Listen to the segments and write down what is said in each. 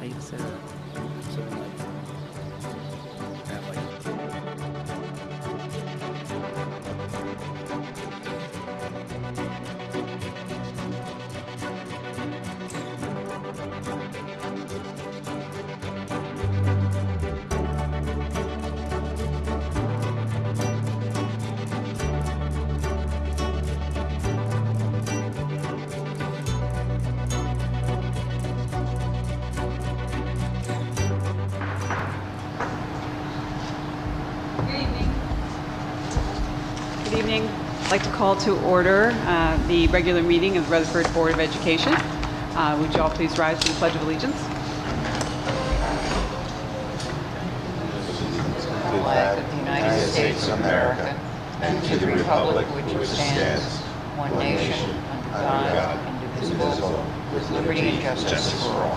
Ahí se ve like, have like Good evening. I'd like to call to order the regular meeting of the Rutherford Board of Education. Would you all please rise to the Pledge of Allegiance? Flag of the United States of America and to the republic which stands, one nation, under God, indivisible, with liberty and justice for all.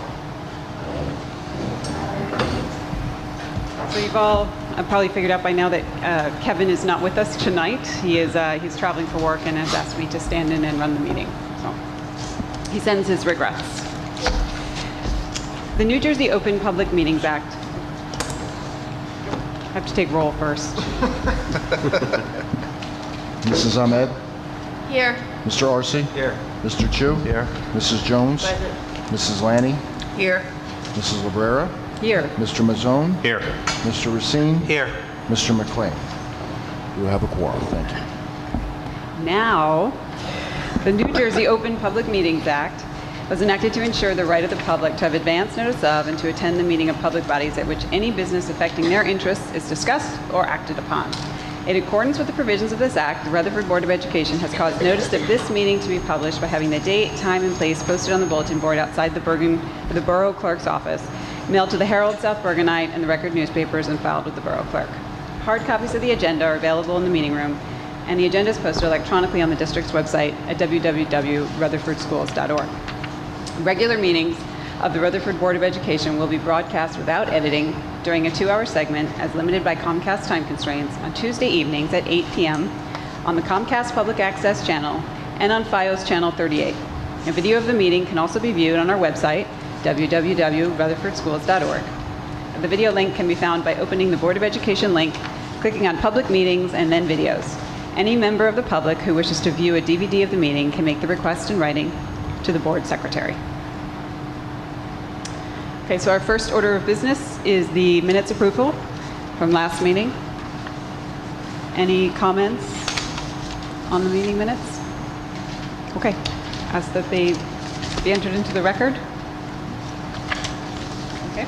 So you've all probably figured out by now that Kevin is not with us tonight. He's traveling for work and has asked me to stand in and run the meeting. So he sends his regrets. The New Jersey Open Public Meetings Act. I have to take roll first. Mrs. Ahmed? Here. Mr. Arce? here. Mr. Chu? Here. Mrs. Jones? Mrs. Lanny? Here. Mrs. Librera? Here. Mr. Mazzone? Here. Mr. Racine? Here. Mr. McLean? You have a quorum. Thank you. Now, the New Jersey Open Public Meetings Act was enacted to ensure the right of the public to have advance notice of and to attend the meeting of public bodies at which any business affecting their interests is discussed or acted upon. In accordance with the provisions of this act, the Rutherford Board of Education has caused notice of this meeting to be published by having the date, time, and place posted on the bulletin board outside the Borough Clerk's office, mailed to the Herald, South Bergenite, and the Record newspapers, and filed with the Borough Clerk. Hard copies of the agenda are available in the meeting room, and the agenda is posted electronically on the district's website at www.rutherfordschools.org. Regular meetings of the Rutherford Board of Education will be broadcast without editing during a 2-hour segment as limited by Comcast time constraints on Tuesday evenings at 8 p.m. on the Comcast Public Access channel and on FiOS channel 38. A video of the meeting can also be viewed on our website, www.rutherfordschools.org. The video link can be found by opening the Board of Education link, clicking on Public Meetings, and then Videos. Any member of the public who wishes to view a DVD of the meeting can make the request in writing to the board secretary. Okay, so our first order of business is the minutes approval from last meeting. Any comments on the meeting minutes? Okay, ask that they be entered into the record. Okay.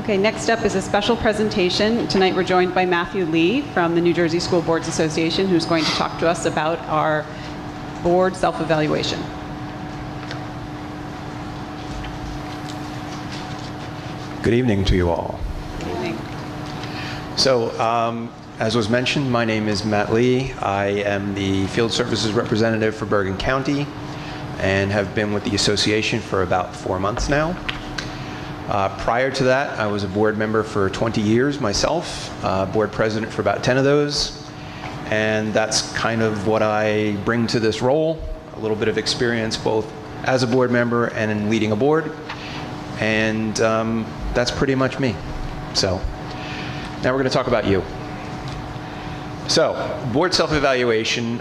Okay, next up is a special presentation. Tonight we're joined by Matthew Lee from the New Jersey School Boards Association, who's going to talk to us about our board self-evaluation. Good evening to you all. Good evening. So, as was mentioned, my name is Matt Lee. I am the Field Services Representative for Bergen County and have been with the association for about 4 months now. Prior to that, I was a board member for 20 years myself, board president for about 10 of those, and that's kind of what I bring to this role, a little bit of experience both as a board member and in leading a board, and that's pretty much me. So now we're going to talk about you. So board self-evaluation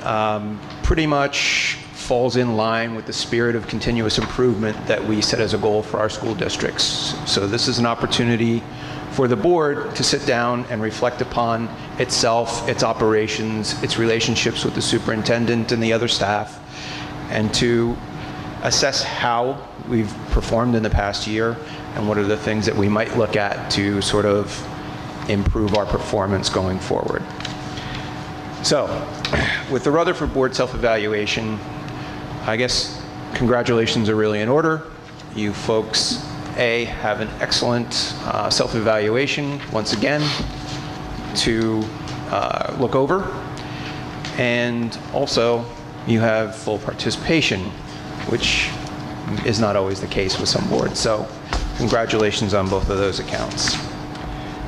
pretty much falls in line with the spirit of continuous improvement that we set as a goal for our school districts. So this is an opportunity for the board to sit down and reflect upon itself, its operations, its relationships with the superintendent and the other staff, and to assess how we've performed in the past year and what are the things that we might look at to sort of improve our performance going forward. So, with the Rutherford Board self-evaluation, I guess congratulations are really in order. You folks, have an excellent self-evaluation, once again, to look over. And also, you have full participation, which is not always the case with some boards. So, congratulations on both of those accounts.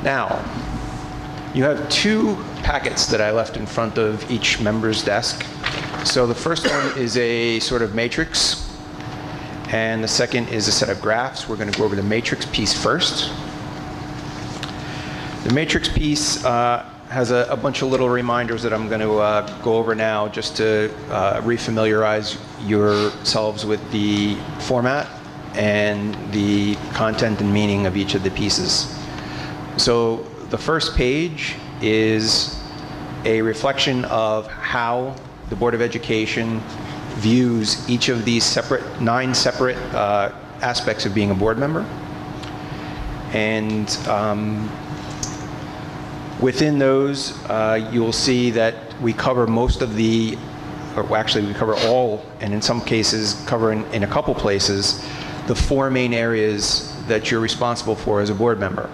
Now, you have 2 packets that I left in front of each member's desk. So the first one is a sort of matrix And the second is a set of graphs. We're going to go over the matrix piece first. The matrix piece has a bunch of little reminders that I'm going to go over now just to refamiliarize yourselves with the format and the content and meaning of each of the pieces. So the first page is a reflection of how the Board of Education views each of these 9 separate aspects of being a board member. And within those, you'll see that we cover most of the, or actually we cover all, and in some cases cover in a couple places, the 4 main areas that you're responsible for as a board member.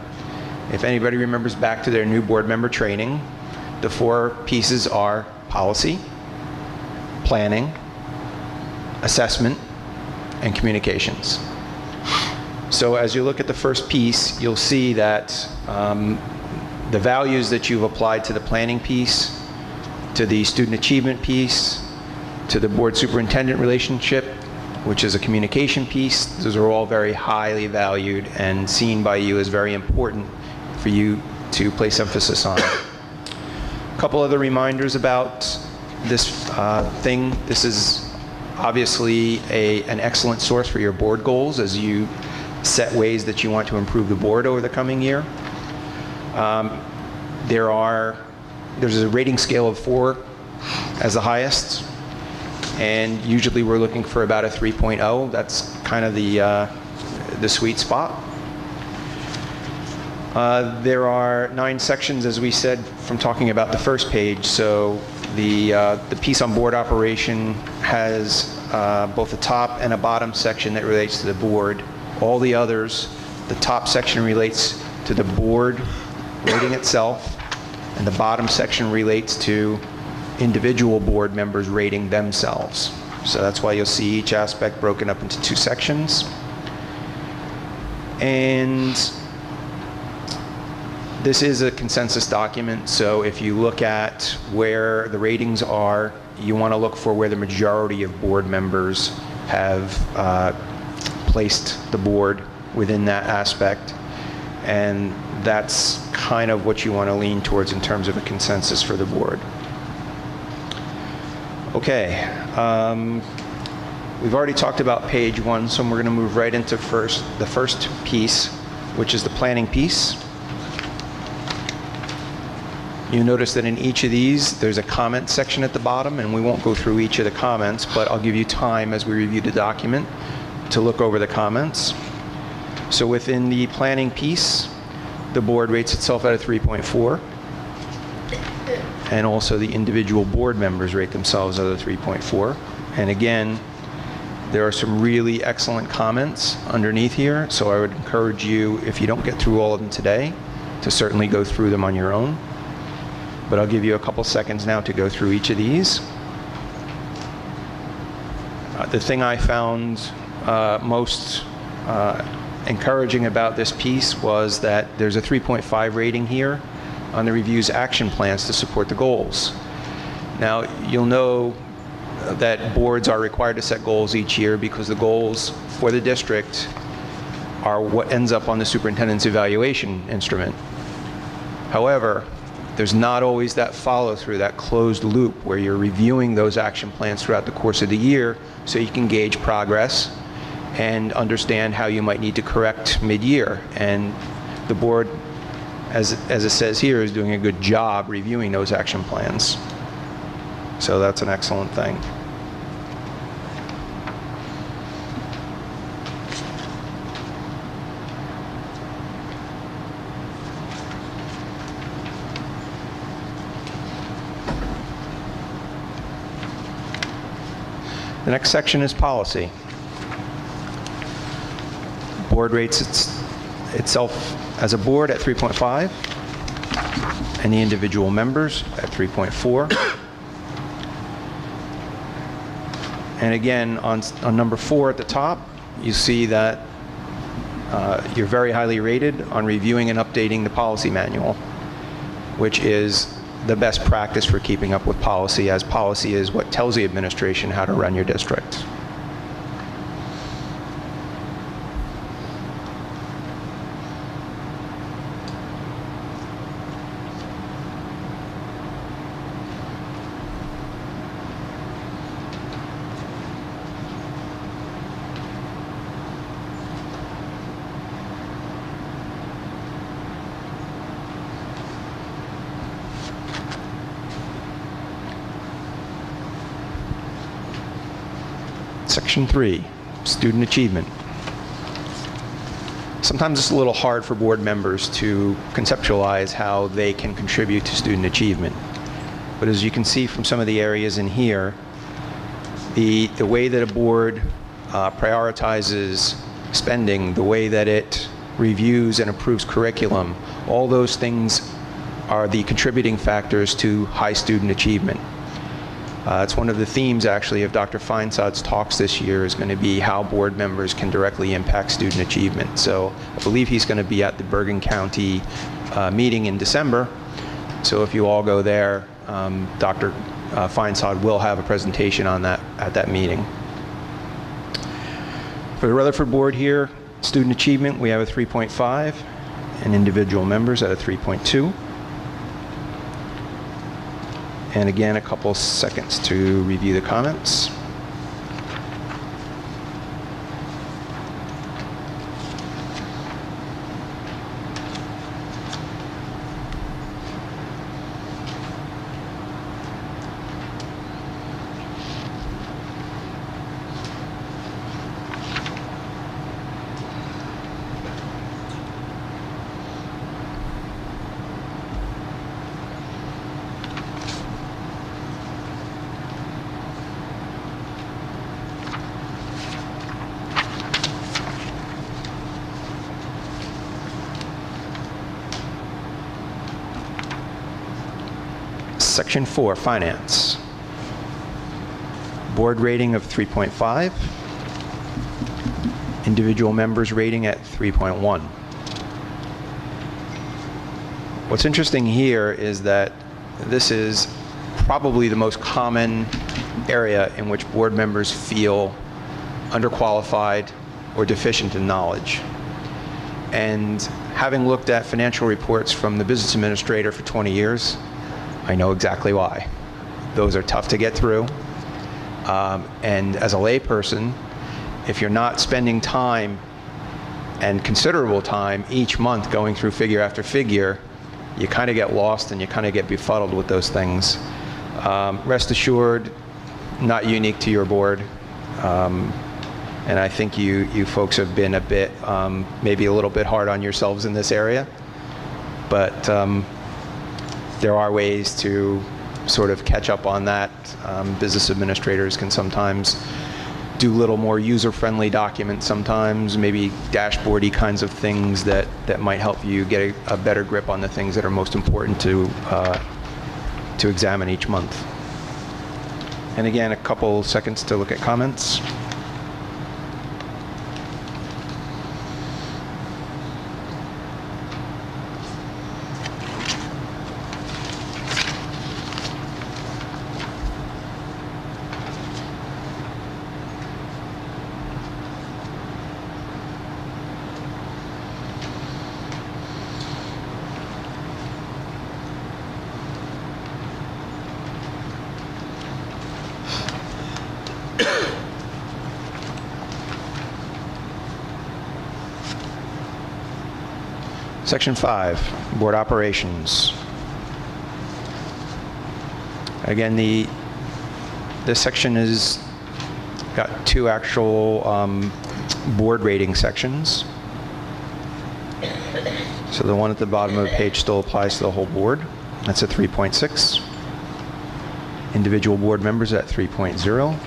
If anybody remembers back to their new board member training, the 4 pieces are policy, planning, assessment, and communications. So as you look at the first piece, you'll see that the values that you've applied to the planning piece, to the student achievement piece, to the board superintendent relationship, which is a communication piece, those are all very highly valued and seen by you as very important for you to place emphasis on. A couple other reminders about this thing. This is obviously an excellent source for your board goals as you set ways that you want to improve the board over the coming year. There's a rating scale of 4 as the highest, and usually we're looking for about a 3.0. That's kind of the sweet spot. There are 9 sections, as we said, from talking about the first page. So the piece on board operation has both a top and a bottom section that relates to the board. All the others, the top section relates to the board rating itself, and the bottom section relates to individual board members rating themselves. So that's why you'll see each aspect broken up into 2 sections. And this is a consensus document, so if you look at where the ratings are, you want to look for where the majority of board members have placed the board within that aspect, and that's kind of what you want to lean towards in terms of a consensus for the board. Okay, we've already talked about page 1, so we're going to move right into the first piece, which is the planning piece. You notice that in each of these, there's a comment section at the bottom, and we won't go through each of the comments, but I'll give you time as we review the document to look over the comments. So within the planning piece, the board rates itself at a 3.4, and also the individual board members rate themselves at a 3.4. And again, there are some really excellent comments underneath here, so I would encourage you, if you don't get through all of them today, to certainly go through them on your own. But I'll give you a couple seconds now to go through each of these. The thing I found most encouraging about this piece was that there's a 3.5 rating here on the review's action plans to support the goals. Now, you'll know that boards are required to set goals each year because the goals for the district are what ends up on the superintendent's evaluation instrument. However, there's not always that follow-through, that closed loop where you're reviewing those action plans throughout the course of the year so you can gauge progress and understand how you might need to correct mid-year. And the board, as it says here, is doing a good job reviewing those action plans. So that's an excellent thing. The next section is policy. Board rates itself as a board at 3.5, and the individual members at 3.4. And again, on number 4 at the top, you see that you're very highly rated on reviewing and updating the policy manual, which is the best practice for keeping up with policy, as policy is what tells the administration how to run your district. Section 3, student achievement. Sometimes it's a little hard for board members to conceptualize how they can contribute to student achievement. But as you can see from some of the areas in here, the way that a board prioritizes spending, the way that it reviews and approves curriculum, all those things are the contributing factors to high student achievement. It's one of the themes, actually, of Dr. Feinsad's talks this year is going to be how board members can directly impact student achievement. So I believe he's going to be at the Bergen County meeting in December. So if you all go there, Dr. Feinsad will have a presentation on that at that meeting. For the Rutherford board here, student achievement, we have a 3.5, and individual members at a 3.2. And again, a couple seconds to review the comments. Section 4, finance. Board rating of 3.5. Individual members rating at 3.1. What's interesting here is that this is probably the most common area in which board members feel underqualified or deficient in knowledge. And having looked at financial reports from the business administrator for 20 years, I know exactly why. Those are tough to get through. And as a layperson, if you're not spending time and considerable time each month going through figure after figure, you kind of get lost and you kind of get befuddled with those things. Rest assured, not unique to your board. And I think you folks have been a bit, maybe a little bit hard on yourselves in this area. But there are ways to sort of catch up on that. Business administrators can sometimes do a little more user-friendly documents sometimes, maybe dashboardy kinds of things that might help you get a better grip on the things that are most important to examine each month. And again, a couple seconds to look at comments. Section 5, board operations. Again, this section has got two actual board rating sections. So the one at the bottom of the page still applies to the whole board. That's a 3.6. Individual board members at 3.0.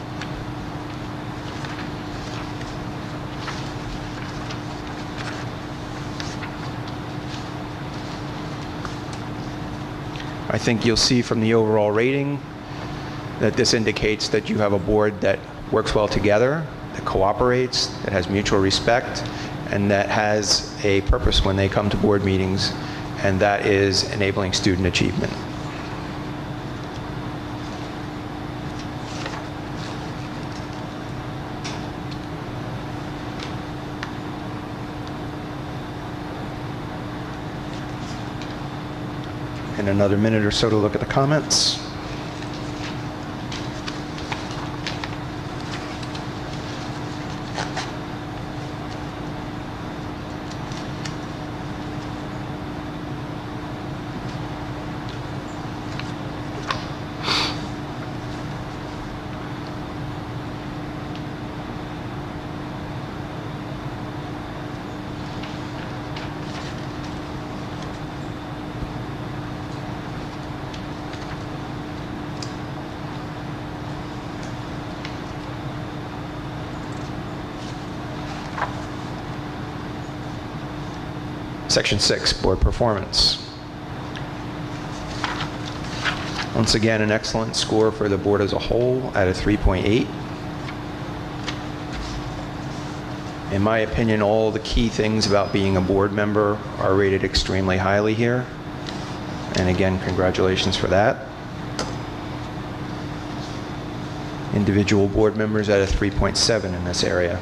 I think you'll see from the overall rating that this indicates that you have a board that works well together, that cooperates, that has mutual respect, and that has a purpose when they come to board meetings, and that is enabling student achievement. In another minute or so to look at the comments. Section 6, board performance. Once again, an excellent score for the board as a whole at a 3.8. In my opinion, all the key things about being a board member are rated extremely highly here. And again, congratulations for that. Individual board members at a 3.7 in this area.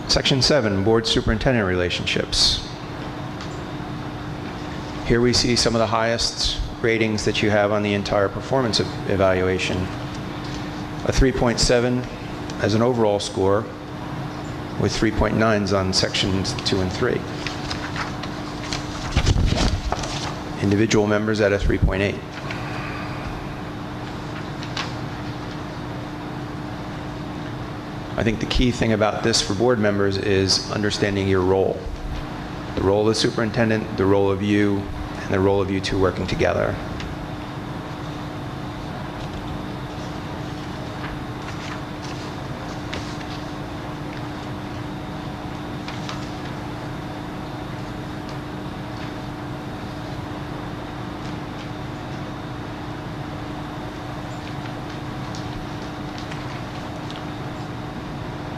Section 7, board superintendent relationships. Here we see some of the highest ratings that you have on the entire performance evaluation. A 3.7 as an overall score, with 3.9s on sections 2 and 3. Individual members at a 3.8. I think the key thing about this for board members is understanding your role. The role of the superintendent, the role of you, and the role of you two working together.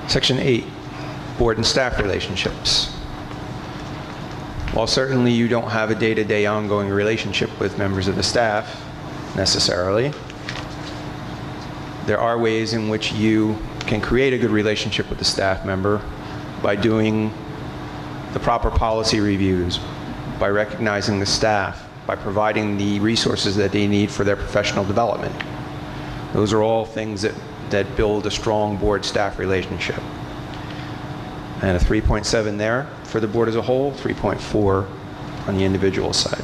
Section 8, board and staff relationships. While certainly you don't have a day-to-day ongoing relationship with members of the staff, necessarily, there are ways in which you can create a good relationship with the staff member by doing the proper policy reviews, by recognizing the staff, by providing the resources that they need for their professional development. Those are all things that build a strong board-staff relationship. And a 3.7 there for the board as a whole, 3.4 on the individual side.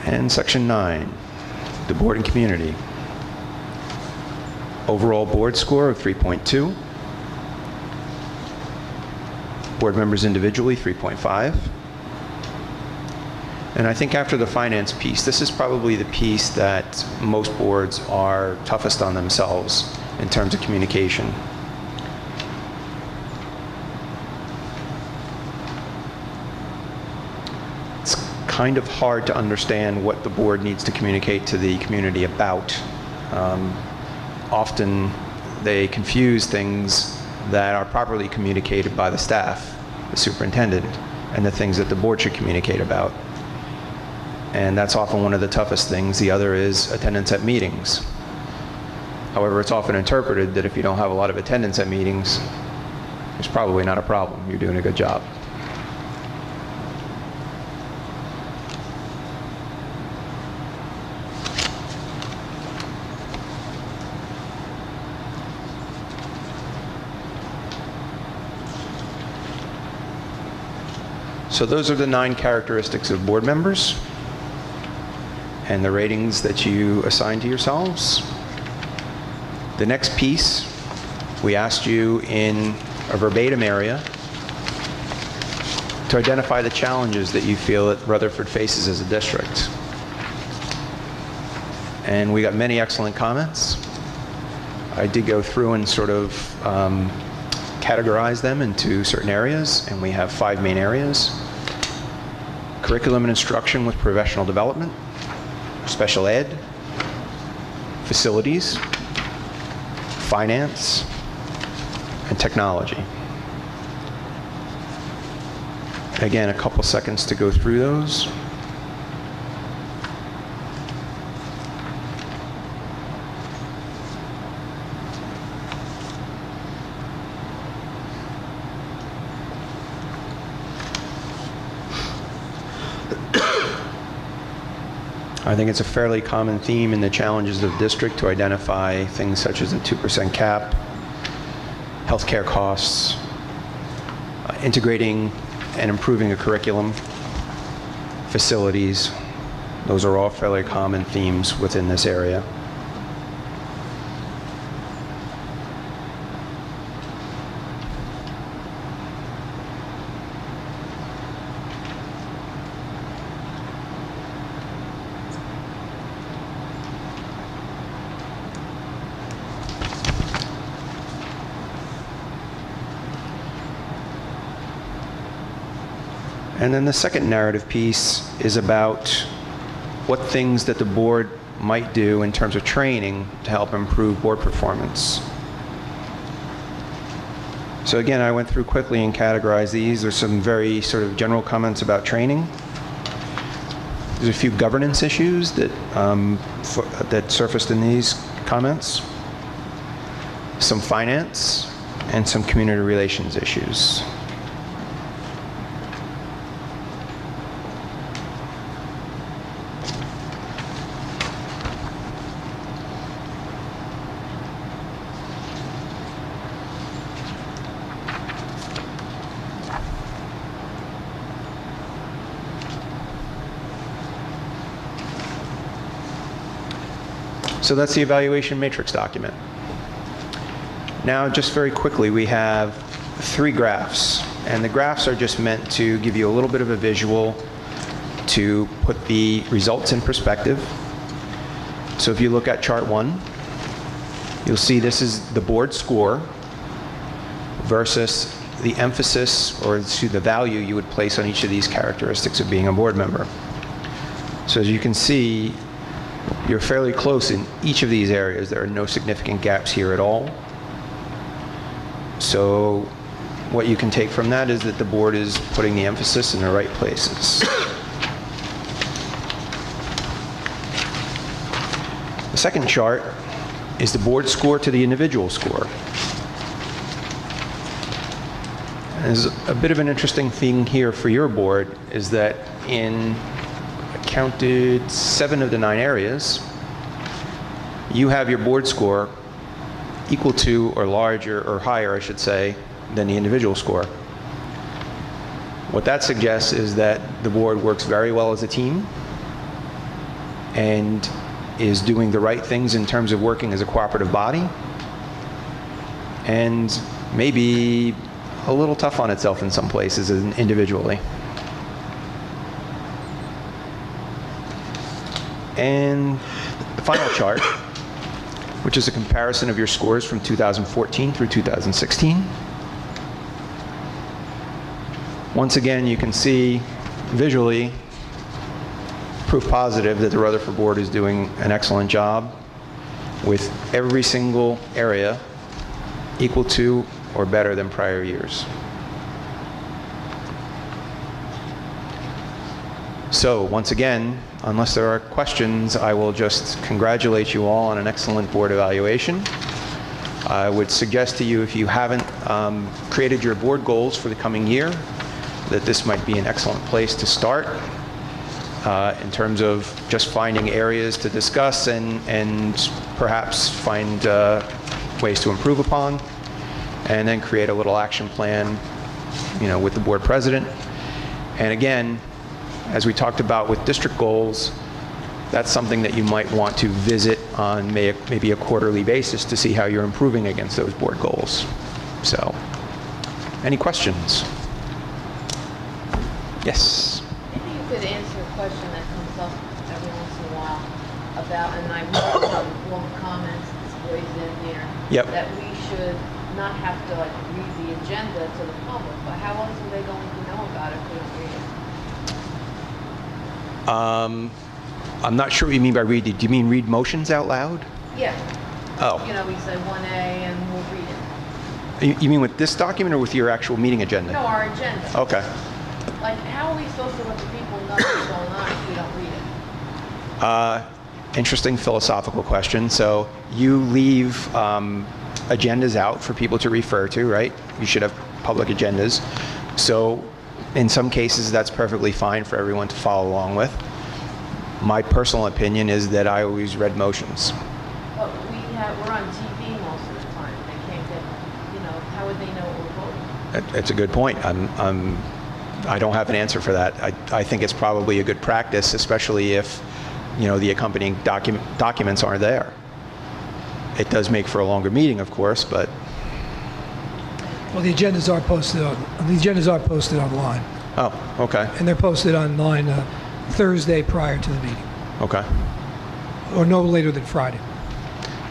And section 9, the board and community. Overall board score of 3.2. Board members individually, 3.5. And I think after the finance piece, this is probably the piece that most boards are toughest on themselves in terms of communication. Kind of hard to understand what the board needs to communicate to the community about. Often they confuse things that are properly communicated by the staff, the superintendent, and the things that the board should communicate about. And that's often one of the toughest things. The other is attendance at meetings. However, it's often interpreted that if you don't have a lot of attendance at meetings, it's probably not a problem. You're doing a good job. So those are the 9 characteristics of board members and the ratings that you assign to yourselves. The next piece, we asked you in a verbatim area to identify the challenges that you feel that Rutherford faces as a district. And we got many excellent comments. I did go through and sort of categorize them into certain areas, and we have 5 main areas. Curriculum and instruction with professional development, special ed, facilities, finance, technology. Again, a couple seconds to go through those. I think it's a fairly common theme in the challenges of the district to identify things such as a 2% cap, healthcare costs, integrating and improving a curriculum, facilities. Those are all fairly common themes within this area. And then the second narrative piece is about what things that the board might do in terms of training to help improve board performance. So again, I went through quickly and categorized these. There's some very sort of general comments about training. There's a few governance issues that, that surfaced in these comments. Some finance and some community relations issues. So that's the evaluation matrix document. Now, just very quickly, we have 3 graphs, and the graphs are just meant to give you a little bit of a visual to put the results in perspective. So if you look at chart 1, you'll see this is the board score versus the emphasis or the value you would place on each of these characteristics of being a board member. So as you can see, you're fairly close in each of these areas. There are no significant gaps here at all. So what you can take from that is that the board is putting the emphasis in the right places. The second chart is the board score to the individual score. There's a bit of an interesting thing here for your board is that in counted 7 of the 9 areas, you have your board score equal to or larger or higher, I should say, than the individual score. What that suggests is that the board works very well as a team and is doing the right things in terms of working as a cooperative body and maybe a little tough on itself in some places individually. And the final chart, which is a comparison of your scores from 2014 through 2016. Once again, you can see visually proof positive that the Rutherford board is doing an excellent job with every single area equal to or better than prior years. So once again, unless there are questions, I will just congratulate you all on an excellent board evaluation. I would suggest to you, if you haven't created your board goals for the coming year, that this might be an excellent place to start in terms of just finding areas to discuss and perhaps find ways to improve upon, and then create a little action plan, with the board president. And again, as we talked about with district goals, that's something that you might want to visit on maybe a quarterly basis to see how you're improving against those board goals. So, any questions? Yes? Maybe you could answer a question that comes up every once in a while about, and I read all the comments displayed in there, Yep. that we should not have to read the agenda to the public, but how else are they going to know about it if we don't read it? I'm not sure what you mean by read. Do you mean read motions out loud? Yeah. Oh. We say 1A and we'll read it. You mean with this document or with your actual meeting agenda? No, our agenda. Okay. Like, how are we supposed to let the people know what's going on if we don't read it? Interesting philosophical question. So you leave agendas out for people to refer to, right? You should have public agendas. So in some cases, that's perfectly fine for everyone to follow along with. My personal opinion is that I always read motions. But we're on TV most of the time. They can't get, how would they know what we're voting? It's a good point. I don't have an answer for that. I think it's probably a good practice, especially if, the accompanying documents aren't there. It does make for a longer meeting, of course, but. Well, the agendas are posted online, Oh, okay. and they're posted online Thursday prior to the meeting, Okay. or no later than Friday.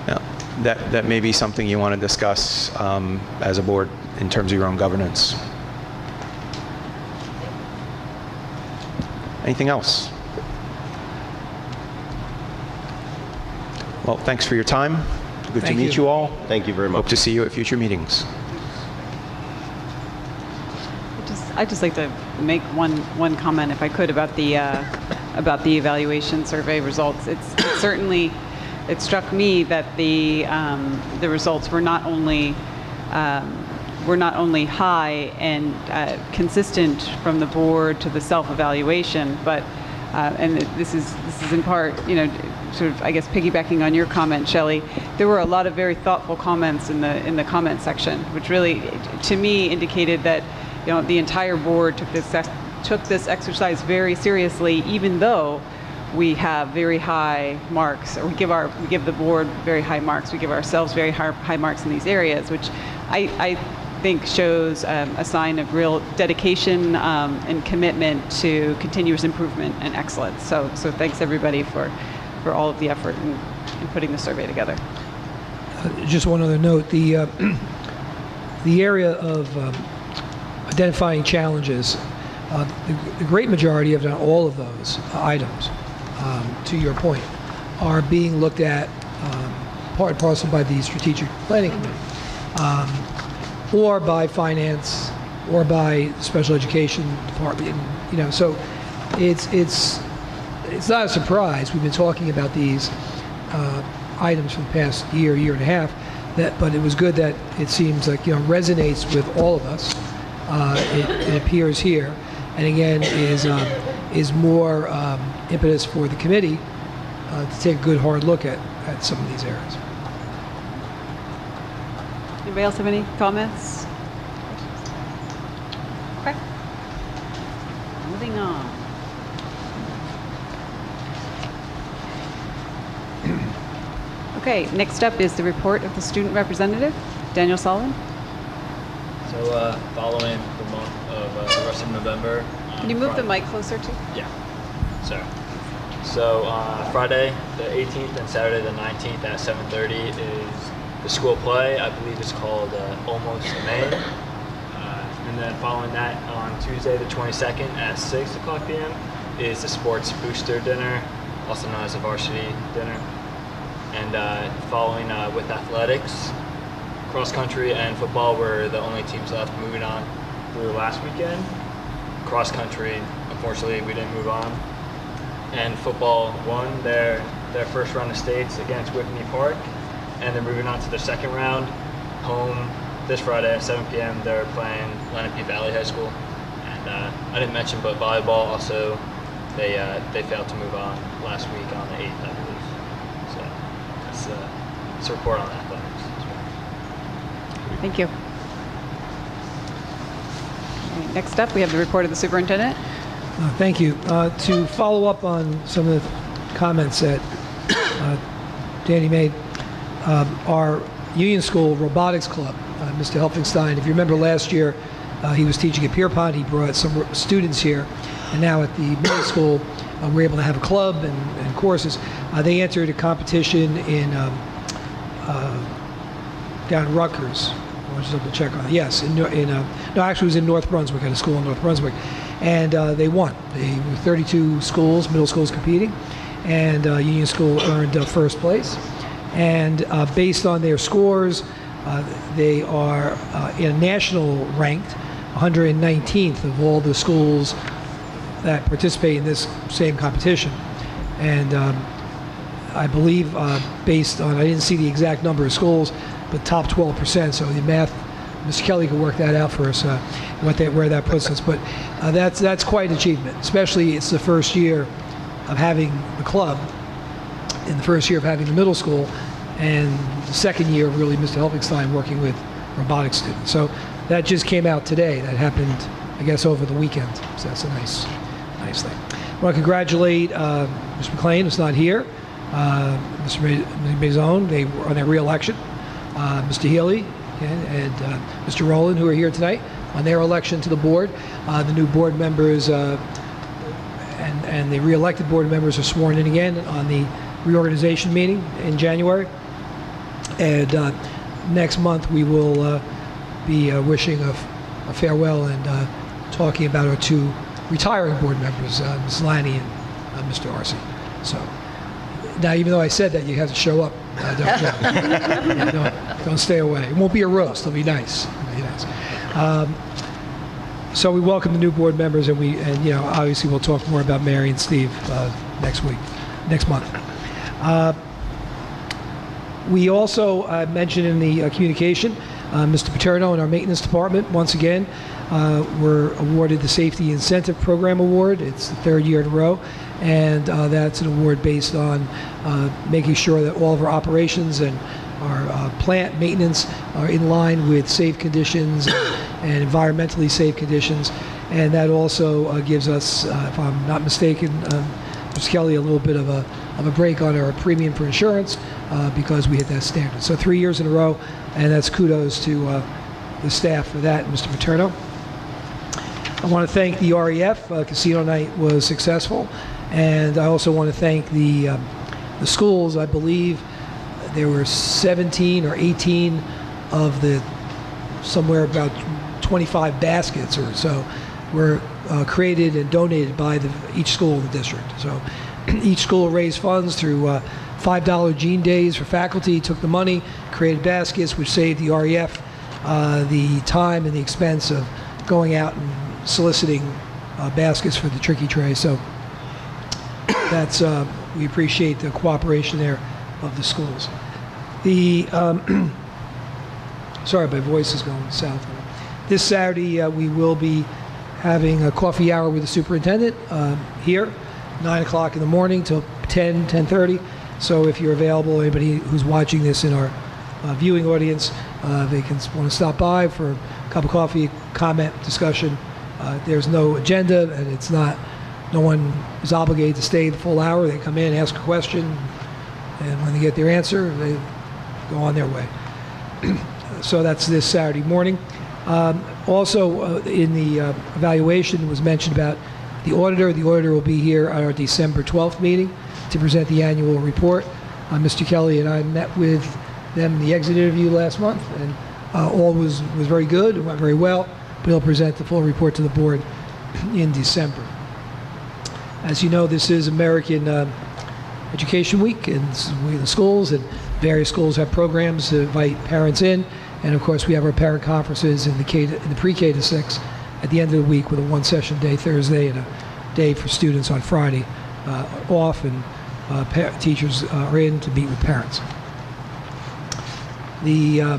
Yeah. That may be something you want to discuss as a board in terms of your own governance. Anything else? Well, thanks for your time. Good to Thank meet you. you all. Thank you very much. Hope to see you at future meetings. I'd just like to make one comment, if I could, about the evaluation survey results. It struck me that the results were not only high and consistent from the board to the self-evaluation, but and this is in part, sort of, I guess, piggybacking on your comment, Shelley. There were a lot of very thoughtful comments in the comment section, which really, to me, indicated that the entire board took this exercise very seriously, even though we have very high marks, or we give the board very high marks. We give ourselves very high marks in these areas, which I think shows a sign of real dedication and commitment to continuous improvement and excellence. So thanks everybody for all of the effort in putting the survey together. Just one other note: the area of identifying challenges, the great majority, if not all of those items, to your point, are being looked at part and parcel by the strategic planning committee, or by finance, or by special education department. So it's not a surprise. We've been talking about these items for the past year and a half. But it was good that it seems like resonates with all of us. It appears here, and again is more impetus for the committee to take a good hard look at some of these areas. Anybody else have any comments? Okay. Moving on. Okay, next up is the report of the student representative, Daniel Sullivan. So following the month of the rest of November. Can you move the mic closer to? Yeah. So Friday the 18th and Saturday the 19th at 7:30 is the school play. I believe it's called Almost Maine. And then following that on Tuesday the 22nd at 6 o'clock p.m. is the sports booster dinner, also known as the varsity dinner. And following with athletics, cross country and football were the only teams left moving on through last weekend. Cross country, unfortunately, we didn't move on. And football won their first round of states against Whitney Park, and they're moving on to their second round, home this Friday at 7 p.m. They're playing Lenape Valley High School. And I didn't mention, but volleyball also, they failed to move on last week on the 8th, I believe. So that's a report on athletics. Thank you. All right, next up, we have the report of the superintendent. Thank you. To follow up on some of the comments that Danny made, our Union School Robotics Club, Mr. Helfingstein, if you remember last year, he was teaching at Pierpont. He brought some students here, and now at the middle school, we're able to have a club and courses. They entered a competition in down in Rutgers. I'll just double check on it. Yes, no, actually it was in North Brunswick, at a school in North Brunswick. And they won. They were 32 schools, middle schools competing, and Union School earned first place. And based on their scores, They are in a national ranked 119th of all the schools that participate in this same competition. And I believe based on, I didn't see the exact number of schools, but top 12%. So the math, Mr. Kelly could work that out for us, where that puts us. But that's quite an achievement, especially it's the first year of having the club, and the first year of having the middle school, and the second year of really Mr. Helpingstein working with robotics students. So that just came out today. That happened, I guess, over the weekend. So that's a nice thing. I want to congratulate Mr. McLean, who's not here, Mr. Maison, they were on their re-election, Mr. Healy, and Mr. Rowland, who are here tonight, on their election to the board. The new board members and the re-elected board members are sworn in again on the reorganization meeting in January. And next month we will be wishing a farewell and talking about our two retiring board members, Ms. Lanny and Mr. Arce. So now, even though I said that, you have to show up. Don't stay away. It won't be a roast. It'll be nice. So we welcome the new board members, and obviously we'll talk more about Mary and Steve next month. We also mentioned in the communication, Mr. Paterno in our maintenance department, once again, were awarded the Safety Incentive Program Award. It's the third year in a row, and that's an award based on making sure that all of our operations and our plant maintenance are in line with safe conditions and environmentally safe conditions. And that also gives us, if I'm not mistaken, Mr. Kelly, a little bit of a break on our premium for insurance because we hit that standard. So 3 years in a row, and that's kudos to the staff for that, Mr. Paterno. I want to thank the REF. Casino night was successful, and I also want to thank the schools. I believe there were 17 or 18 of the somewhere about 25 baskets or so were created and donated by each school in the district. So each school raised funds through $5 Gene Days for faculty, took the money, created baskets, which saved the REF the time and the expense of going out and soliciting baskets for the tricky tray. So that's we appreciate the cooperation there of the schools. Sorry, my voice is going south. This Saturday we will be having a coffee hour with the superintendent here, 9 o'clock in the morning till 10:30. So if you're available, anybody who's watching this in our viewing audience, they can want to stop by for a cup of coffee, comment, discussion. There's no agenda, and it's not. No one is obligated to stay the full hour. They come in, ask a question, and when they get their answer, they go on their way. So that's this Saturday morning. Also, in the evaluation, it was mentioned about the auditor. The auditor will be here at our December 12th meeting to present the annual report. Mr. Kelly and I met with them in the exit interview last month, and all was very good. It went very well. But he'll present the full report to the board in December. As you know, this is American Education Week, and we in the schools, and various schools have programs to invite parents in. And of course, we have our parent conferences in the pre-K to 6 at the end of the week with a one-session day Thursday and a day for students on Friday off, and teachers are in to meet with parents. The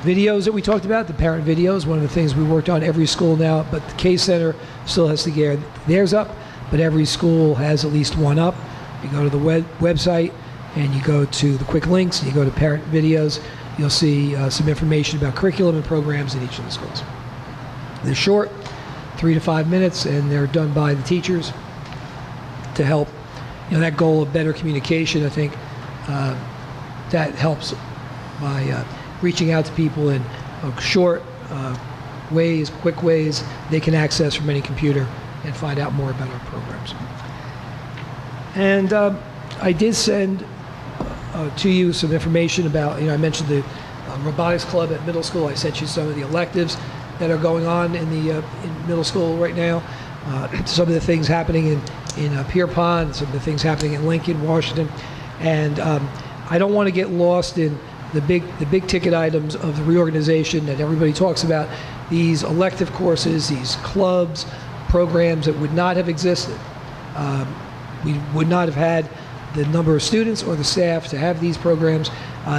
videos that we talked about, the parent videos, one of the things we worked on every school now, but the K Center still has to get theirs up, but every school has at least one up. You go to the website and you go to the quick links and you go to parent videos, you'll see some information about curriculum and programs in each of the schools. They're short, 3 to 5 minutes, and they're done by the teachers to help, that goal of better communication. I think that helps by reaching out to people in short ways, quick ways they can access from any computer and find out more about our programs. And I did send to you some information about, I mentioned the robotics club at middle school. I sent you some of the electives that are going on in middle school right now. Some of the things happening in Pierpont, some of the things happening in Lincoln, Washington. And I don't want to get lost in the big ticket items of the reorganization that everybody talks about, these elective courses, these clubs, programs that would not have existed. We would not have had the number of students or the staff to have these programs.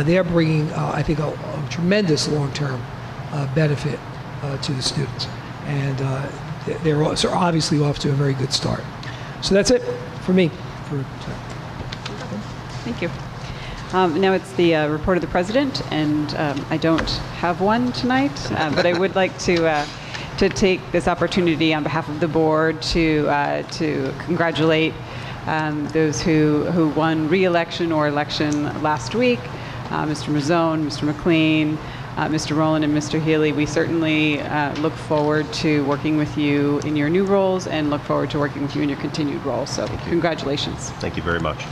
They're bringing, I think, a tremendous long-term benefit to the students. And they're also obviously off to a very good start. So that's it for me. Thank you. Now it's the report of the president, and I don't have one tonight, but I would like to take this opportunity on behalf of the board to congratulate those who won re-election or election last week, Mr. Mazzone, Mr. McLean, Mr. Rowland, and Mr. Healy. We certainly look forward to working with you in your new roles and look forward to working with you in your continued role. So congratulations. Thank you very much.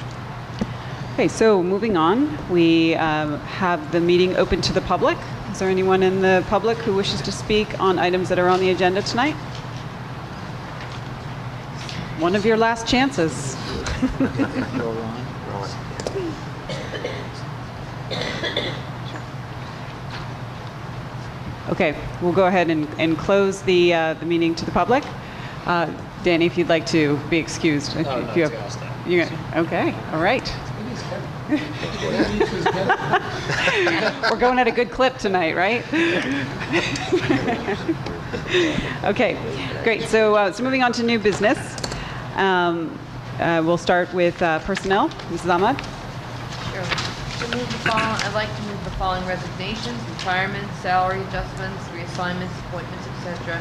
Okay, so moving on, we have the meeting open to the public. Is there anyone in the public who wishes to speak on items that are on the agenda tonight? One of your last chances. Okay, we'll go ahead and close the meeting to the public. Danny, if you'd like to be excused. If you have, okay, all right. We're going at a good clip tonight, right? Okay, great. So moving on to new business. We'll start with personnel. Mrs. Ahmad. Sure. I'd like to move the following resignations, retirements, salary adjustments, reassignments, appointments, etc.,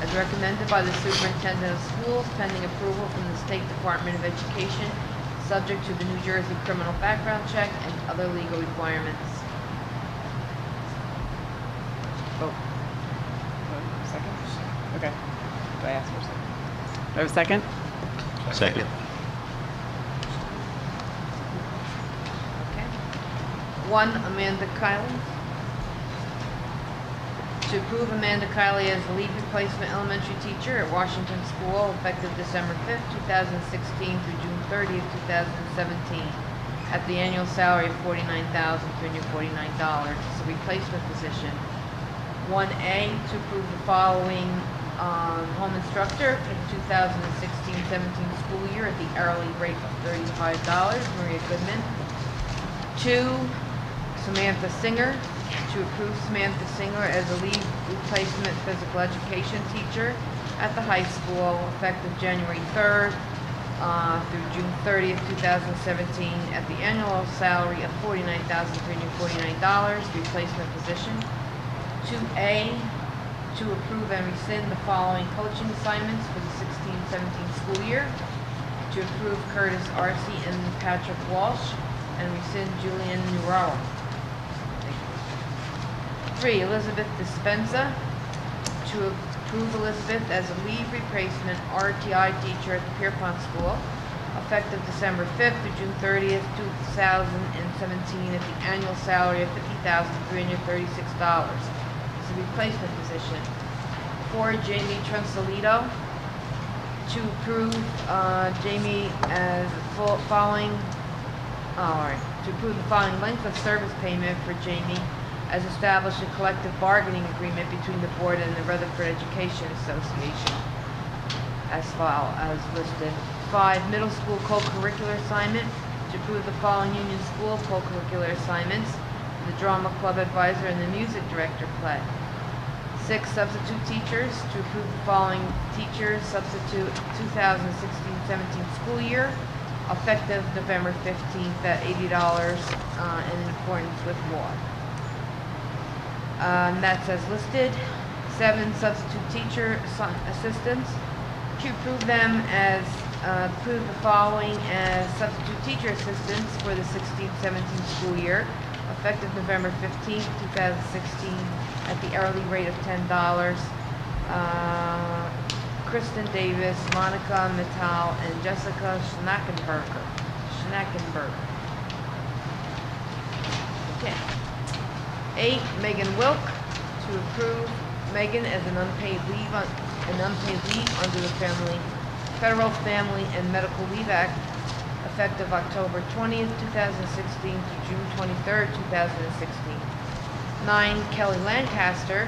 as recommended by the superintendent of schools, pending approval from the State Department of Education, subject to the New Jersey criminal background check and other legal requirements. Oh. Second? Okay. Do I ask for a second? Do I have a second? Second. Okay. 1, Amanda Kiley. To approve Amanda Kiley as the lead replacement elementary teacher at Washington School effective December 5th, 2016 through June 30th, 2017 at the annual salary of $49,349. It's a replacement position. 1A, to approve the following home instructor for the 2016-17 school year at the hourly rate of $35, Maria Goodman. 2, Samantha Singer. To approve Samantha Singer as a lead replacement physical education teacher at the high school effective January 3rd through June 30th, 2017 at the annual salary of $49,349, replacement position. 2A, to approve and rescind the following coaching assignments for the 16-17 school year. To approve Curtis Arce and Patrick Walsh and rescind Julian Newell. 3, Elizabeth Dispenza. To approve Elizabeth as a lead replacement RTI teacher at the Pierpont School, effective December 5th to June 30th, 2017 at the annual salary of $50,336. It's a replacement position. 4, Jamie Transalito. To approve Jamie as following, to approve the following length of service payment for Jamie as established a collective bargaining agreement between the board and the Rutherford Education Association as listed. 5, middle school co-curricular assignment. To approve the following union school co-curricular assignments, the drama club advisor and the music director play. 6, substitute teachers. To approve the following teachers substitute 2016-17 school year, effective November 15th at $80 in accordance with law. That's as listed. 7, substitute teacher assistants. To approve them as approve the following as substitute teacher assistants for the 16-17 school year, effective November 15th, 2016 at the hourly rate of $10. Kristen Davis, Monica Mittal, and Jessica Schnackenberger. Okay. 8, Megan Wilk. To approve Megan as an unpaid leave under the Federal Family and Medical Leave Act, effective October 20th, 2016 to June 23rd, 2016. 9, Kelly Lancaster,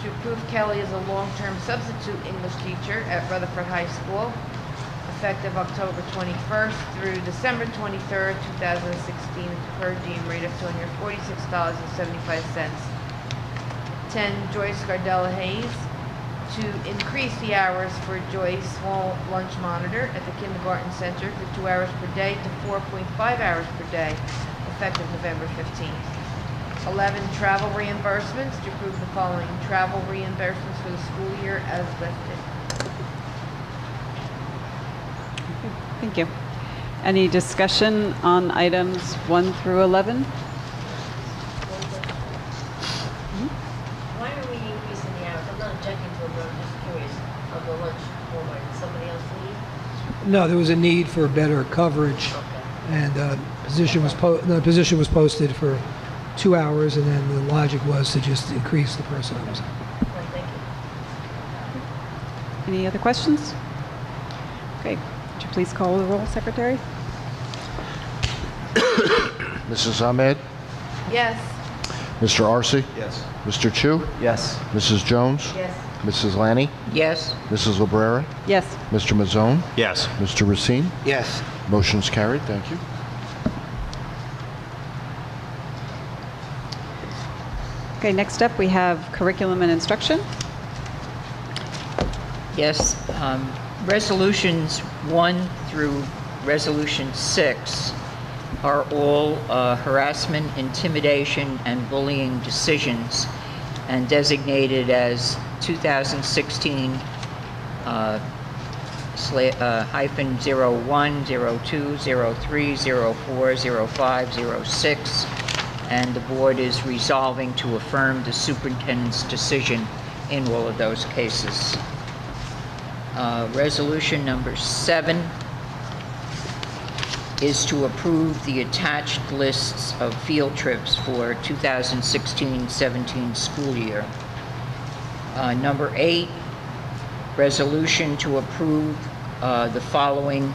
to approve Kelly as a long-term substitute English teacher at Rutherford High School, effective October 21st through December 23rd, 2016, at the per diem rate of $246.75. 10, Joyce Gardella Hayes, to increase the hours for Joyce small lunch monitor at the kindergarten center for 2 hours per day to 4.5 hours per day, effective November 15th. 11, travel reimbursements, to approve the following travel reimbursements for the school year as listed. Thank you. Any discussion on items 1 through 11? Why are we increasing the hours? I'm not objecting to it, but I'm just curious. Of the lunch forward, did somebody else leave? No, there was a need for better coverage, and the position was posted for 2 hours, and then the logic was to just increase the person hours. Thank you. Any other questions? Okay. Would you please call the roll, Secretary? Mrs. Ahmed? Yes. Mr. Arce? Yes. Mr. Chu? Yes. Mrs. Jones? Yes. Mrs. Lanny? Yes. Mrs. Librera? Yes. Mr. Mazzone? Yes. Mr. Racine? Yes. Motion's carried. Thank you. Okay, next up we have curriculum and instruction. Yes. Resolutions 1 through Resolution 6 are all harassment, intimidation, and bullying decisions, and designated as 2016 hyphen 01, 02, 03, 04, 05, 06, and the board is resolving to affirm the superintendent's decision in all of those cases. Resolution number 7 is to approve the attached lists of field trips for 2016-17 school year. Number 8, resolution to approve the following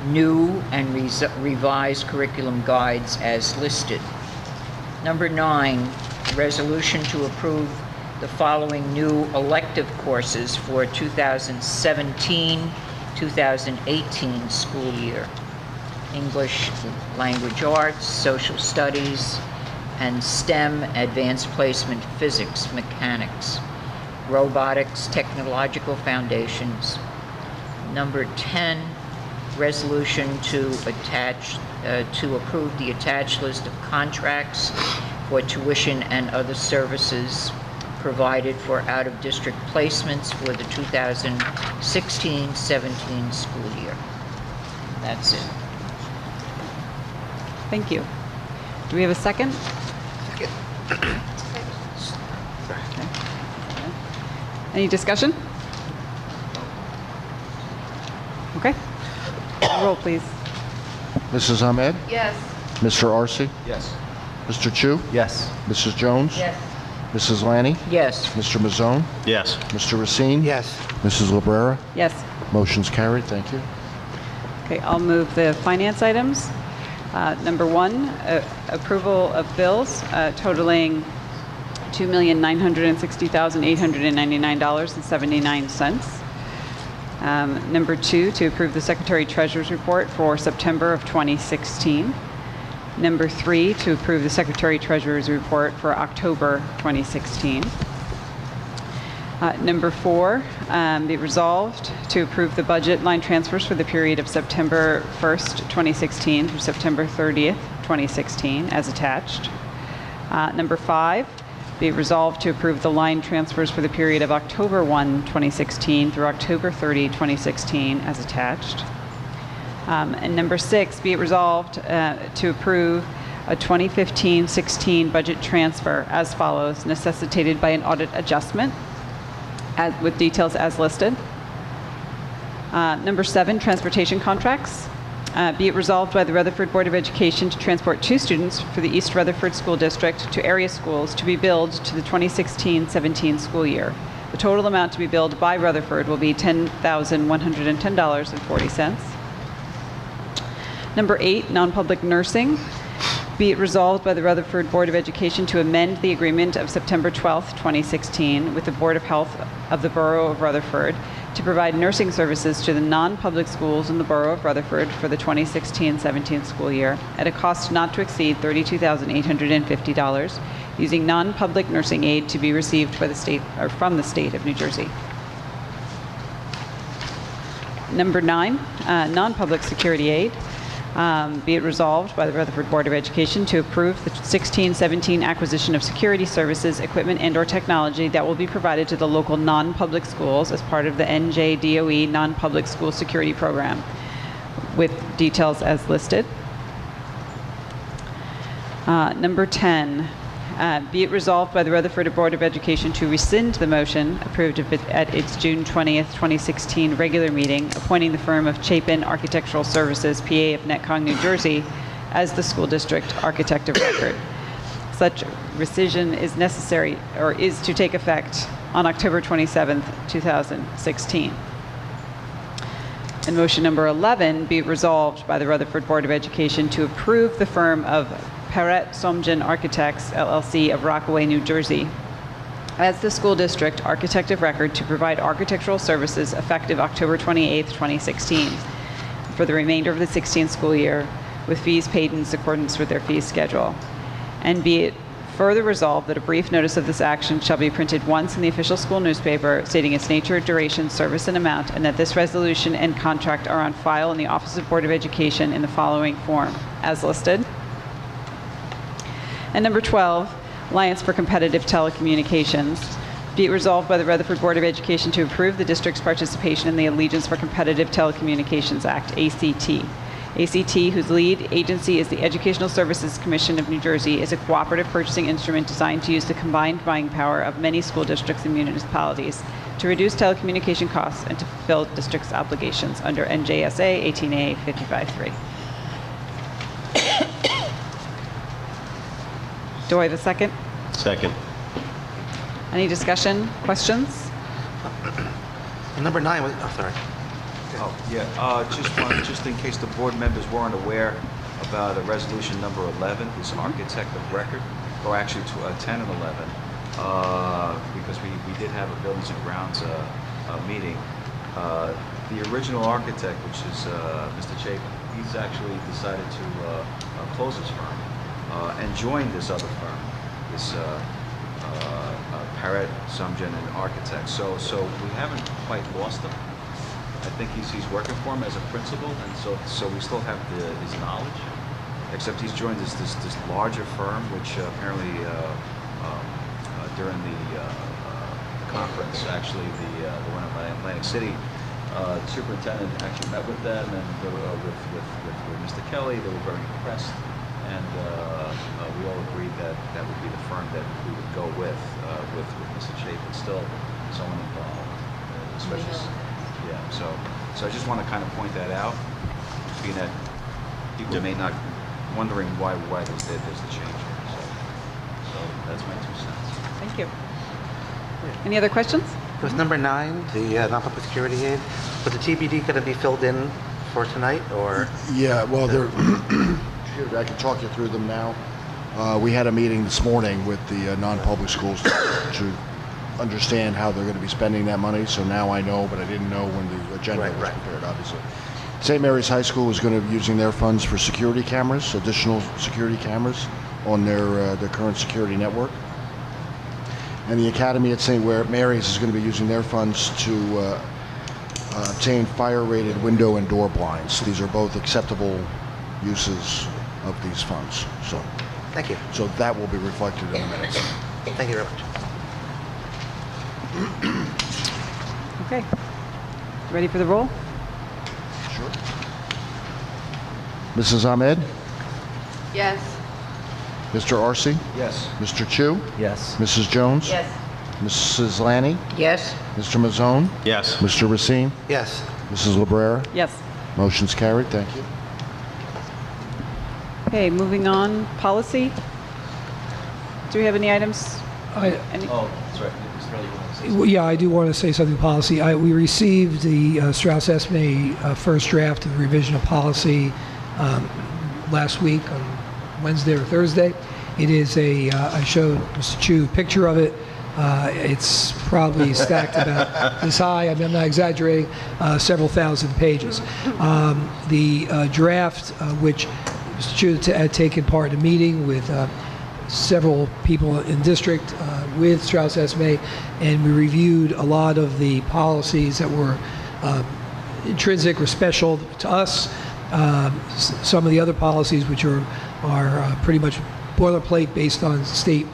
new and revised curriculum guides as listed. Number 9, resolution to approve the following new elective courses for 2017-2018 school year. English Language Arts, Social Studies, and STEM Advanced Placement Physics, Mechanics, Robotics, Technological Foundations. Number 10, resolution to approve the attached list of contracts for tuition and other services provided for out-of-district placements for the 2016-17 school year. That's it. Thank you. Do we have a second? Second. Okay. Any discussion? Okay. Roll, please. Mrs. Ahmed? Yes. Mr. Arce? Yes. Mr. Chu? Yes. Mrs. Jones? Yes. Mrs. Lanny? Yes. Mr. Mazzone? Yes. Mr. Racine? Yes. Mrs. Librera? Yes. Motion's carried. Thank you. Okay, I'll move the finance items. Number 1, approval of bills totaling $2,960,899.79. Number 2, to approve the Secretary Treasurer's report for September of 2016. Number 3, to approve the Secretary Treasurer's report for October 2016. Number 4, be resolved to approve the budget line transfers for the period of September 1st, 2016 through September 30th, 2016, as attached. Number 5, be resolved to approve the line transfers for the period of October 1, 2016 through October 30, 2016, as attached. And number 6, be it resolved to approve a 2015-16 budget transfer as follows, necessitated by an audit adjustment, with details as listed. Number 7, transportation contracts. Be it resolved by the Rutherford Board of Education to transport 2 students for the East Rutherford School District to area schools to be billed to the 2016-17 school year. The total amount to be billed by Rutherford will be $10,110.40. Number 8, non-public nursing. Be it resolved by the Rutherford Board of Education to amend the agreement of September 12, 2016 with the Board of Health of the Borough of Rutherford to provide nursing services to the non-public schools in the Borough of Rutherford for the 2016-17 school year at a cost not to exceed $32,850, using non-public nursing aid to be received by the state or from the state of New Jersey. Number 9, non-public security aid. Be it resolved by the Rutherford Board of Education to approve the 16-17 acquisition of security services, equipment, and/or technology that will be provided to the local non-public schools as part of the NJDOE non-public school security program, with details as listed. Number 10, be it resolved by the Rutherford Board of Education to rescind the motion approved at its June 20th, 2016 regular meeting, appointing the firm of Chapin Architectural Services, PA of Netcong, New Jersey, as the school district architect of record. Such rescission is necessary or is to take effect on October 27th, 2016. And motion number 11, be it resolved by the Rutherford Board of Education to approve the firm of Perret Somjen Architects, LLC of Rockaway, New Jersey, as the school district architect of record to provide architectural services effective October 28, 2016, for the remainder of the 16 school year, with fees paid in accordance with their fee schedule. And be it further resolved that a brief notice of this action shall be printed once in the official school newspaper, stating its nature, duration, service, and amount, and that this resolution and contract are on file in the Office of Board of Education in the following form, as listed. And number 12, Alliance for Competitive Telecommunications. Be it resolved by the Rutherford Board of Education to approve the district's participation in the Allegiance for Competitive Telecommunications Act, ACT. ACT, whose lead agency is the Educational Services Commission of New Jersey, is a cooperative purchasing instrument designed to use the combined buying power of many school districts and municipalities to reduce telecommunication costs and to fulfill districts' obligations under NJSA 18A 55.3. Do I have a second? Second. Any discussion, questions? Number 9 was, oh, sorry. Oh, yeah, just in case the board members weren't aware about resolution number 11, this architect of record, or actually 10 and 11, because we did have a buildings and grounds meeting. The original architect, which is Mr. Chapin, he's actually decided to close his firm and join this other firm, this Perret Somjen and Architects. So we haven't quite lost him. I think he's working for him as a principal, and so we still have his knowledge, except he's joined this larger firm, which apparently during the conference, actually the one in Atlantic City, the superintendent actually met with them, and they were, with Mr. Kelly, they were very impressed, and we all agreed that that would be the firm that we would go with Mr. Chapin, still someone involved, especially. Yeah, so I just want to kind of point that out, being that people may not wondering why there's the change here. So that's my 2 cents. Thank you. Any other questions? It was number 9, the non-public security aid. Was the TBD going to be filled in for tonight, or? Yeah, well, I can talk you through them now. We had a meeting this morning with the non-public schools to understand how they're going to be spending that money. So now I know, but I didn't know when the agenda was prepared, obviously. St. Mary's High School is going to be using their funds for security cameras, additional security cameras on their current security network. And the Academy at St. Mary's is going to be using their funds to obtain fire-rated window and door blinds. These are both acceptable uses of these funds. So, thank you. So that will be reflected in the minutes. Thank you very much. Okay. Ready for the roll? Sure. Mrs. Ahmed? Yes. Mr. Arce? Yes. Mr. Chu? Yes. Mrs. Jones? Yes. Mrs. Lanny? Yes? Mr. Mazzone? Yes. Mr. Racine? Yes. Mrs. Librera? Yes. Motion's carried. Thank you. Okay, moving on. Policy. Do we have any items? Any? Oh, that's right. Mr. Kelly, you want to say Well, yeah, I do want to say something policy. We received the Strauss Esme first draft of the revision of policy last week on Wednesday or Thursday. It is I showed Mr. Chu a picture of it. It's probably stacked about this high. I mean, I'm not exaggerating, several thousand pages. The draft, which Mr. Chu had taken part in a meeting with several people in district with Strauss SMA, and we reviewed a lot of the policies that were intrinsic or special to us. Some of the other policies, which are pretty much boilerplate based on state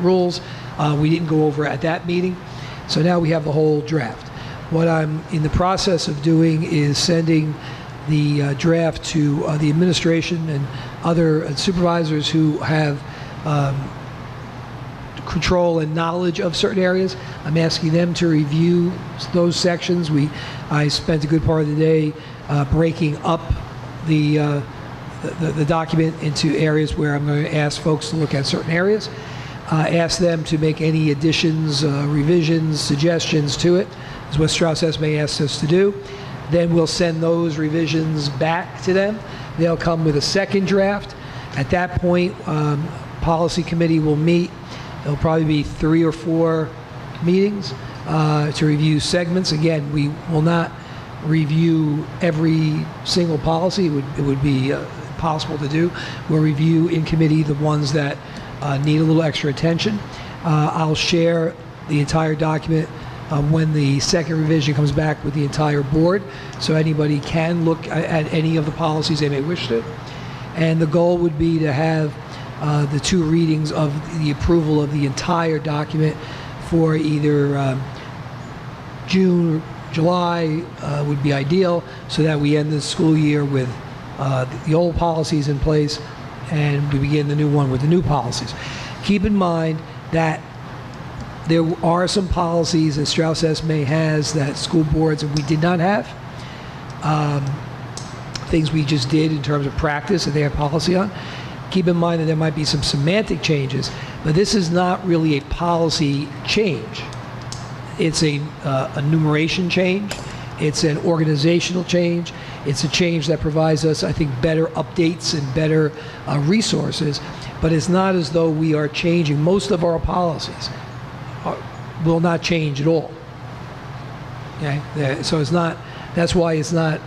rules, we didn't go over at that meeting. So now we have the whole draft. What I'm in the process of doing is sending the draft to the administration and other supervisors who have control and knowledge of certain areas. I'm asking them to review those sections. I spent a good part of the day breaking up the document into areas where I'm going to ask folks to look at certain areas. Ask them to make any additions, revisions, suggestions to it, is what Strauss SMA asked us to do. Then we'll send those revisions back to them. They'll come with a second draft. At that point, policy committee will meet. It'll probably be 3 or 4 meetings to review segments. Again, we will not review every single policy. It would be possible to do. We'll review in committee the ones that need a little extra attention. I'll share the entire document when the second revision comes back with the entire board, so anybody can look at any of the policies they may wish to. And the goal would be to have the 2 readings of the approval of the entire document for either June or July would be ideal, so that we end the school year with the old policies in place and we begin the new one with the new policies. Keep in mind that there are some policies that Strauss SMA has that school boards and we did not have. Things we just did in terms of practice that they have policy on. Keep in mind that there might be some semantic changes, but this is not really a policy change. It's a enumeration change. It's an organizational change. It's a change that provides us, I think, better updates and better resources, but it's not as though we are changing. Most of our policies will not change at all. Okay, so it's not. That's why it's not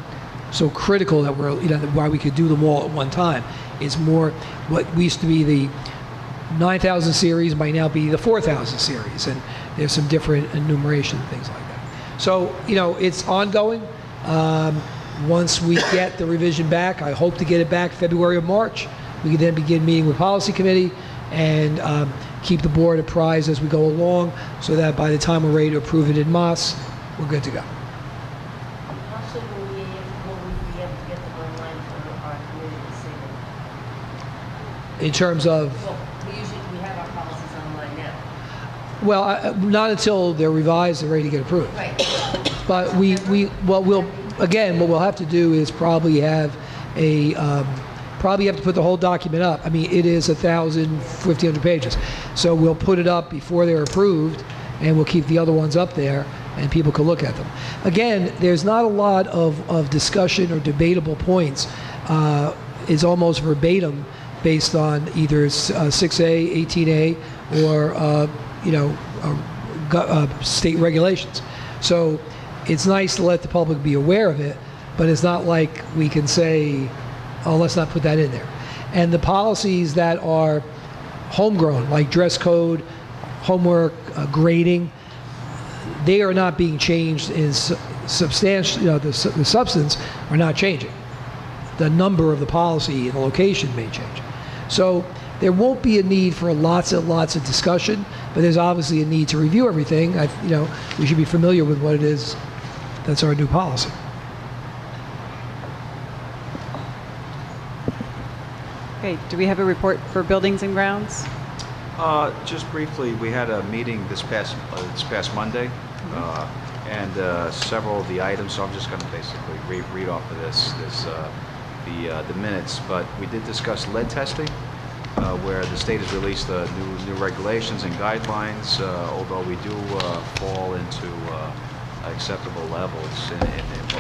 so critical that we're, why we could do them all at one time. It's more what used to be the 9,000 series might now be the 4,000 series, and there's some different enumeration and things like that. So, it's ongoing. Once we get the revision back, I hope to get it back February or March. We can then begin meeting with policy committee and keep the board apprised as we go along, so that by the time we're ready to approve it in Moss, we're good to go. How soon will we be able to get them online for our community to see them? In terms of, Well, we have our policies online now. well, not until they're revised and ready to get approved. Right. But what we'll have to do is probably have probably have to put the whole document up. I mean, it is 1,500 pages. So we'll put it up before they're approved, and we'll keep the other ones up there, and people can look at them. Again, there's not a lot of discussion or debatable points. It's almost verbatim based on either 6A, 18A, or state regulations. So it's nice to let the public be aware of it, but it's not like we can say, oh, let's not put that in there. And the policies that are homegrown, like dress code, homework, grading, they are not being changed in substantial, the substance are not changing. The number of the policy and the location may change. So there won't be a need for lots and lots of discussion, but there's obviously a need to review everything. We should be familiar with what it is that's our new policy. Okay, do we have a report for buildings and grounds? Just briefly, we had a meeting this past Monday, and several of the items. So I'm just going to basically read off of the minutes. But we did discuss lead testing, where the state has released new regulations and guidelines. Although we do fall into acceptable levels in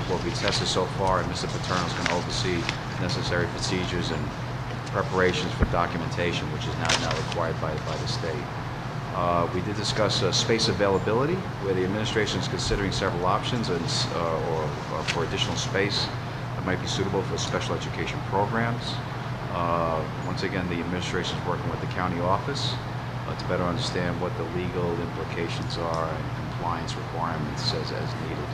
what we tested so far, and Mr. Paterno is going to oversee necessary procedures and preparations for documentation, which is now required by the state. We did discuss space availability, where the administration is considering several options or for additional space that might be suitable for special education programs. Once again, the administration is working with the county office to better understand what the legal implications are and compliance requirements as needed.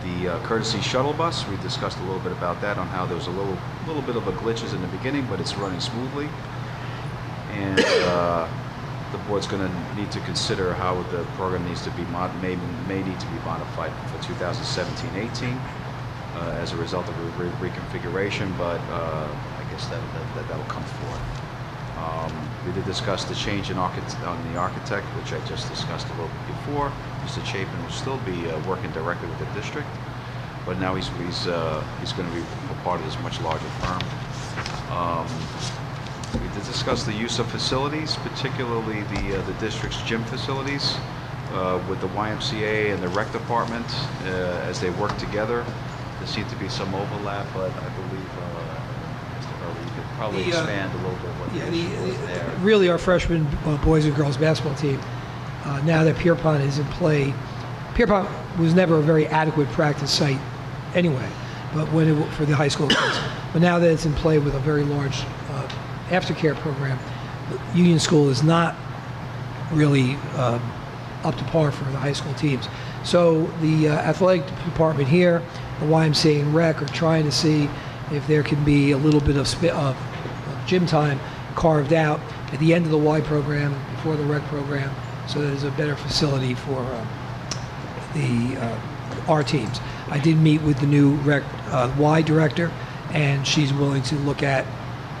The courtesy shuttle bus, we discussed a little bit about that, on how there was a little bit of a glitches in the beginning, but it's running smoothly. And the board's going to need to consider how the program needs to be may need to be modified for 2017-18 as a result of a reconfiguration, but I guess that'll come forth. We did discuss the change on the architect, which I just discussed a little bit before. Mr. Chapin will still be working directly with the district, but now he's going to be a part of this much larger firm. We did discuss the use of facilities, particularly the district's gym facilities, with the YMCA and the rec department as they work together. There seemed to be some overlap, but I believe Mr. Hurley, you could probably expand a little bit what the issue was there. Really, our freshman boys and girls basketball team, now that Pierpont is in play, Pierpont was never a very adequate practice site anyway, but for the high school kids. But now that it's in play with a very large aftercare program, Union School is not really up to par for the high school teams. So the athletic department here, the YMCA and rec, are trying to see if there can be a little bit of gym time carved out at the end of the Y program, before the rec program, so there's a better facility for our teams. I did meet with the new rec Y director, and she's willing to look at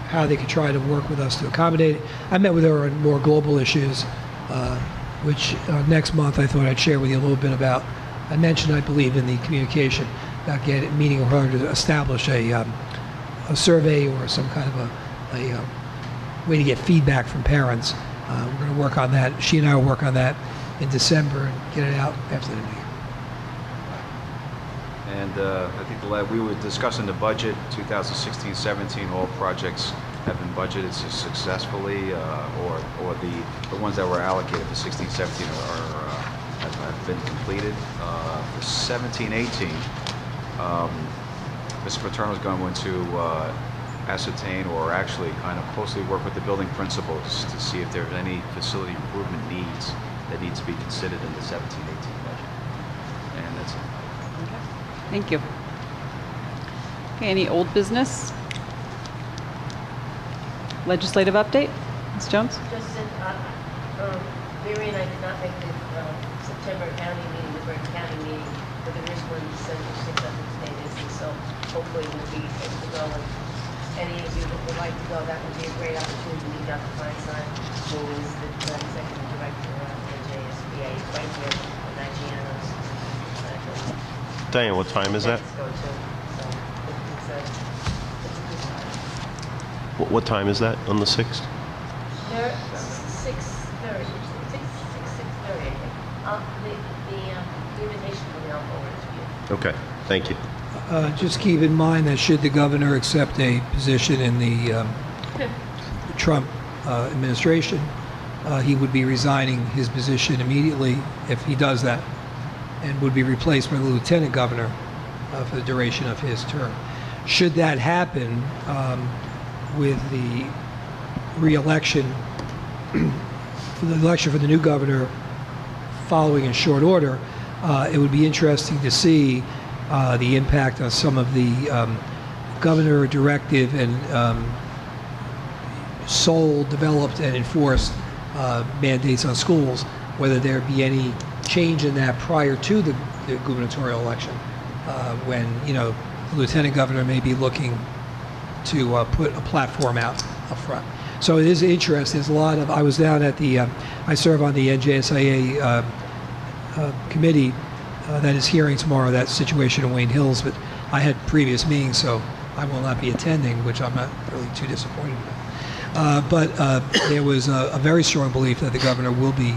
how they could try to work with us to accommodate it. I met with her on more global issues, which next month I thought I'd share with you a little bit about. I mentioned, I believe, in the communication about meeting with her to establish a survey or some kind of a way to get feedback from parents. We're going to work on that. She and I will work on that in December and get it out after the new year. And I think we were discussing the budget, 2016-17, all projects have been budgeted successfully, or the ones that were allocated for 16-17 have been completed. For 17-18, Mr. Paterno is going to ascertain, or actually kind of closely work with the building principals to see if there's any facility improvement needs that need to be considered in the 17-18 budget. And that's it. Thank you. Okay, any old business? Legislative update? Ms. Jones? Just that Mary and I did not make the September county meeting, the Bergen County meeting, but there is one December 6th on Tuesday, and so hopefully we'll be able to go. And any of you that would like to go, that would be a great opportunity to meet Dr. Feinstein, who is the executive director of the JSBA, right here in Nigeanos. Diane, what time is that? Go to. So it's a good time. What time is that on the 6th? They're 6:30, 6:30, I think. The invitation will be on forward to you. Okay, thank you. Just keep in mind that should the governor accept a position in the Trump administration, he would be resigning his position immediately if he does that, and would be replaced by the lieutenant governor for the duration of his term. Should that happen, with the re-election, for the election for the new governor following in short order, it would be interesting to see the impact on some of the governor directive and sole developed and enforced mandates on schools, whether there be any change in that prior to the gubernatorial election, when, the lieutenant governor may be looking to put a platform out up front. So it is interesting. There's a lot of, I was down at the, I serve on the NJSIA committee that is hearing tomorrow that situation in Wayne Hills, but I had previous meetings, so I will not be attending, which I'm not really too disappointed about. But there was a very strong belief that the governor will be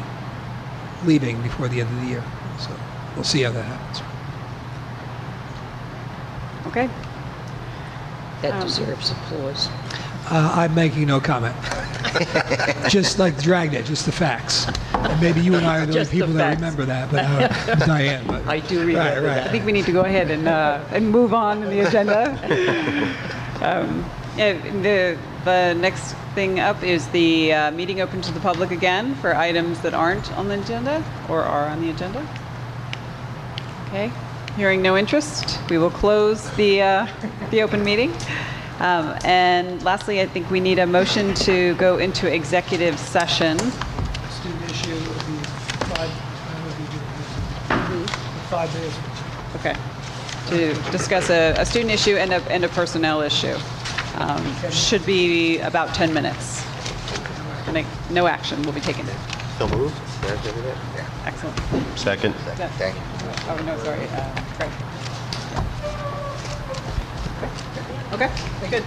leaving before the end of the year. So we'll see how that happens. Okay. That deserves applause. I'm making no comment. Just like Dragnet, just the facts. And maybe you and I are the only Just the people that facts. remember that, but Diane. But, I do remember right. that. I think we need to go ahead and move on in the agenda. The next thing up is the meeting open to the public again for items that aren't on the agenda or are on the agenda. Okay, hearing no interest, we will close the open meeting. And lastly, I think we need a motion to go into executive session. student issue would be 5 days. Okay, to discuss a student issue and a personnel issue. Should be about 10 minutes. No action will be taken. So moved. Excellent. Second. Thank you. Oh, no, sorry, Craig. Okay, good.